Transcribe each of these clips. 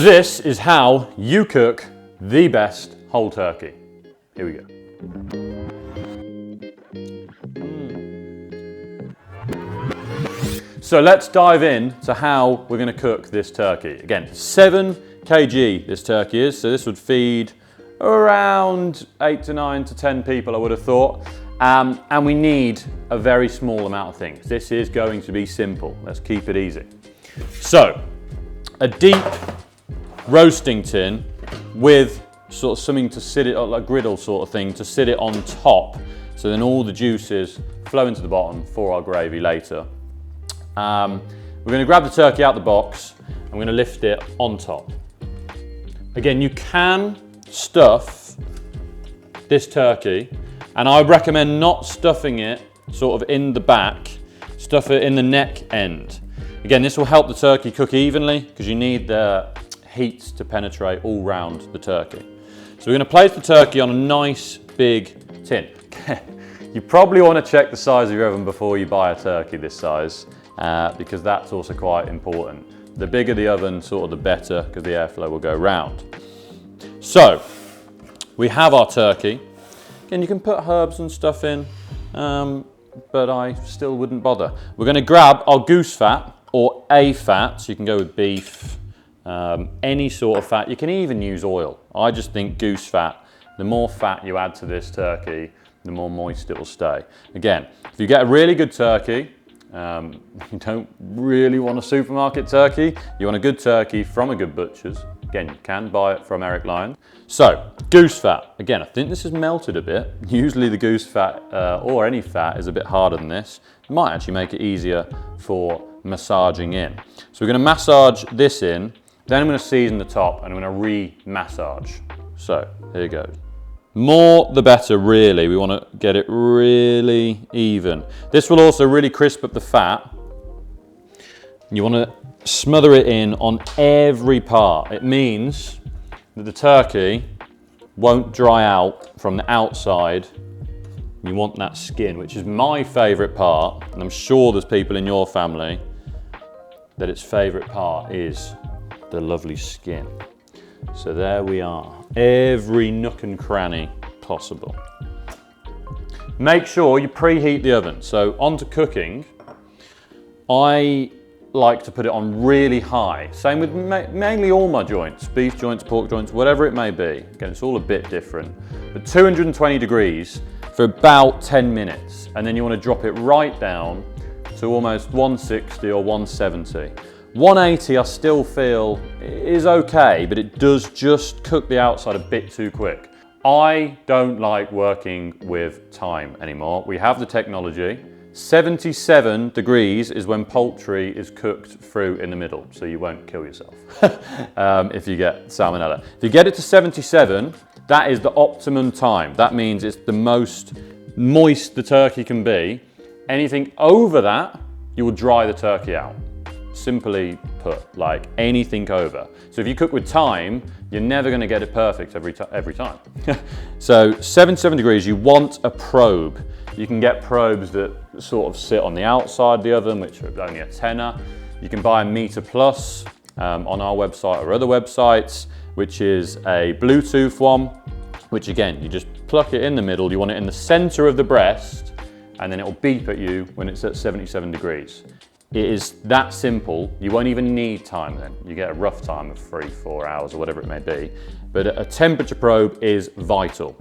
This is how you cook the best whole turkey. Here we go. So let's dive in to how we're going to cook this turkey. Again, 7 kg this turkey is, so this would feed around 8 to 9 to 10 people, I would have thought. And we need a very small amount of things. This is going to be simple. Let's keep it easy. So, a deep roasting tin with sort of something to sit it on, like a griddle sort of thing, to sit it on top. So then all the juices flow into the bottom for our gravy later. We're going to grab the turkey out the box and we're going to lift it on top. Again, you can stuff this turkey, and I would recommend not stuffing it sort of in the back, stuff it in the neck end. Again, this will help the turkey cook evenly because you need the heat to penetrate all round the turkey. So we're going to place the turkey on a nice big tin. You probably want to check the size of your oven before you buy a turkey this size. Because that's also quite important. The bigger the oven, sort of the better, because the airflow will go round. So, we have our turkey. Again, you can put herbs and stuff in, but I still wouldn't bother. We're going to grab our goose fat, or a fat, so you can go with beef, any sort of fat. You can even use oil. I just think goose fat, the more fat you add to this turkey, the more moist it will stay. Again, if you get a really good turkey, you don't really want a supermarket turkey. You want a good turkey from a good butcher's. Again, you can buy it from Eric Lyon. So, goose fat. Again, I think this is melted a bit. Usually the goose fat, or any fat, is a bit harder than this. It might actually make it easier for massaging in. So we're going to massage this in, then I'm going to season the top, and I'm going to re-massage. So, here goes. More the better, really. We want to get it really even. This will also really crisp up the fat. You want to smother it in on every part. It means that the turkey won't dry out from the outside. You want that skin, which is my favourite part, and I'm sure there's people in your family that its favourite part is the lovely skin. So there we are, every nook and cranny possible. Make sure you preheat the oven. So on to cooking, I like to put it on really high. Same with mainly all my joints, beef joints, pork joints, whatever it may be. Again, it's all a bit different. But 220 degrees for about 10 minutes. And then you want to drop it right down to almost 160 or 170. 180 I still feel is okay, but it does just cook the outside a bit too quick. I don't like working with time anymore. We have the technology. 77 degrees is when poultry is cooked through in the middle, so you won't kill yourself if you get salmonella. If you get it to 77, that is the optimum time. That means it's the most moist the turkey can be. Anything over that, you will dry the turkey out. Simply put, like anything over. So if you cook with time, you're never going to get it perfect every time. So 77 degrees, you want a probe. You can get probes that sort of sit on the outside of the oven, which are only a tenner. You can buy a Meter Plus on our website or other websites, which is a Bluetooth one, which again, you just pluck it in the middle. You want it in the center of the breast, and then it will beep at you when it's at 77 degrees. It is that simple. You won't even need time then. You get a rough time of 3-4 hours or whatever it may be. But a temperature probe is vital.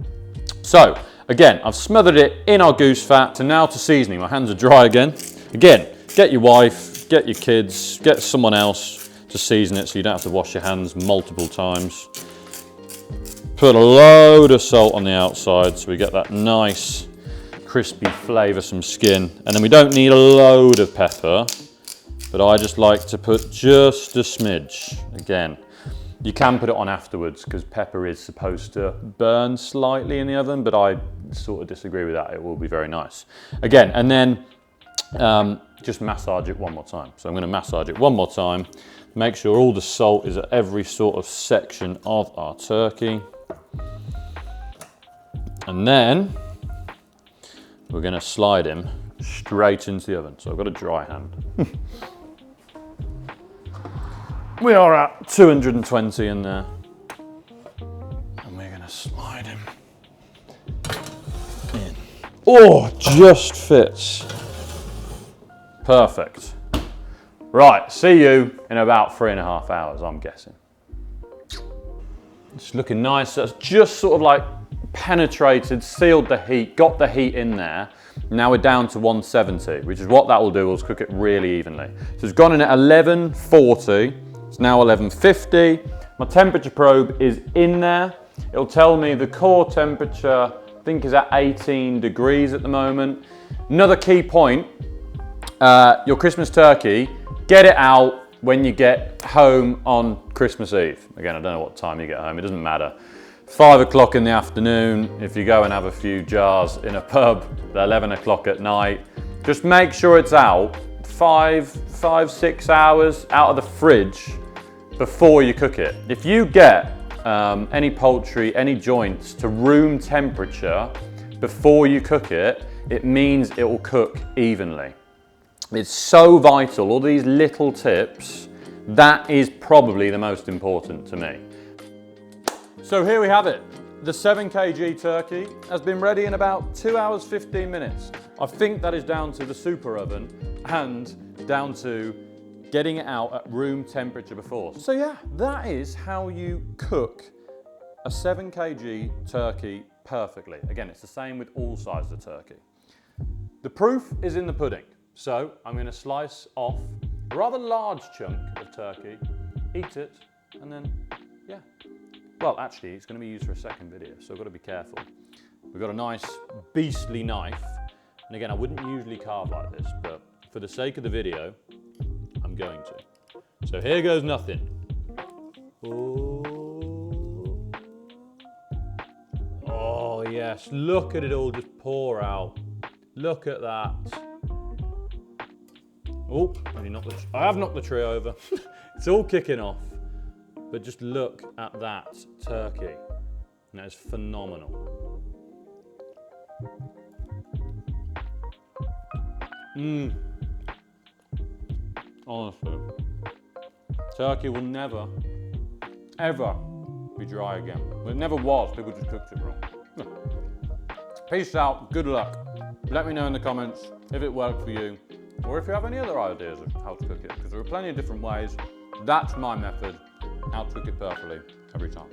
So, again, I've smothered it in our goose fat. So now to seasoning. My hands are dry again. Again, get your wife, get your kids, get someone else to season it so you don't have to wash your hands multiple times. Put a load of salt on the outside so we get that nice crispy, flavoursome skin. And then we don't need a load of pepper, but I just like to put just a smidge. Again, you can put it on afterwards because pepper is supposed to burn slightly in the oven, but I sort of disagree with that. It will be very nice. Again, and then just massage it one more time. So I'm going to massage it one more time. Make sure all the salt is at every sort of section of our turkey. And then we're going to slide him straight into the oven. So I've got a dry hand. We are at 220 in there. And we're gonna slide him in. Oh, just fits. Perfect. Right, see you in about 3.5 hours, I'm guessing. It's looking nice. That's just sort of like penetrated, sealed the heat, got the heat in there. Now we're down to 170, which is what that will do, is cook it really evenly. So it's gone in at 1140, it's now 1150. My temperature probe is in there. It'll tell me the core temperature, I think, is at 18 degrees at the moment. Another key point, your Christmas turkey, get it out when you get home on Christmas Eve. Again, I don't know what time you get home, it doesn't matter. 5 o'clock in the afternoon, if you go and have a few jars in a pub, at 11 o'clock at night, just make sure it's out 6 hours out of the fridge before you cook it. If you get any poultry, any joints to room temperature before you cook it, it means it will cook evenly. It's so vital, all these little tips, that is probably the most important to me. So here we have it. The 7 kg turkey has been ready in about 2 hours, 15 minutes. I think that is down to the super oven and down to getting it out at room temperature before. So yeah, that is how you cook a 7 kg turkey perfectly. Again, it's the same with all sizes of turkey. The proof is in the pudding. So I'm going to slice off a rather large chunk of turkey, eat it, and then, yeah. Well, actually, it's going to be used for a second video, so I've got to be careful. We've got a nice beastly knife. And again, I wouldn't usually carve like this, but for the sake of the video, I'm going to. So here goes nothing. Oh yes, look at it all just pour out. Look at that. Oh, I have knocked the tray over. It's all kicking off. But just look at that turkey. That is phenomenal. Honestly, turkey will never, ever be dry again. Well, it never was, people just cooked it wrong. Peace out, good luck. Let me know in the comments if it worked for you, or if you have any other ideas of how to cook it, because there are plenty of different ways. That's my method, how to cook it perfectly every time.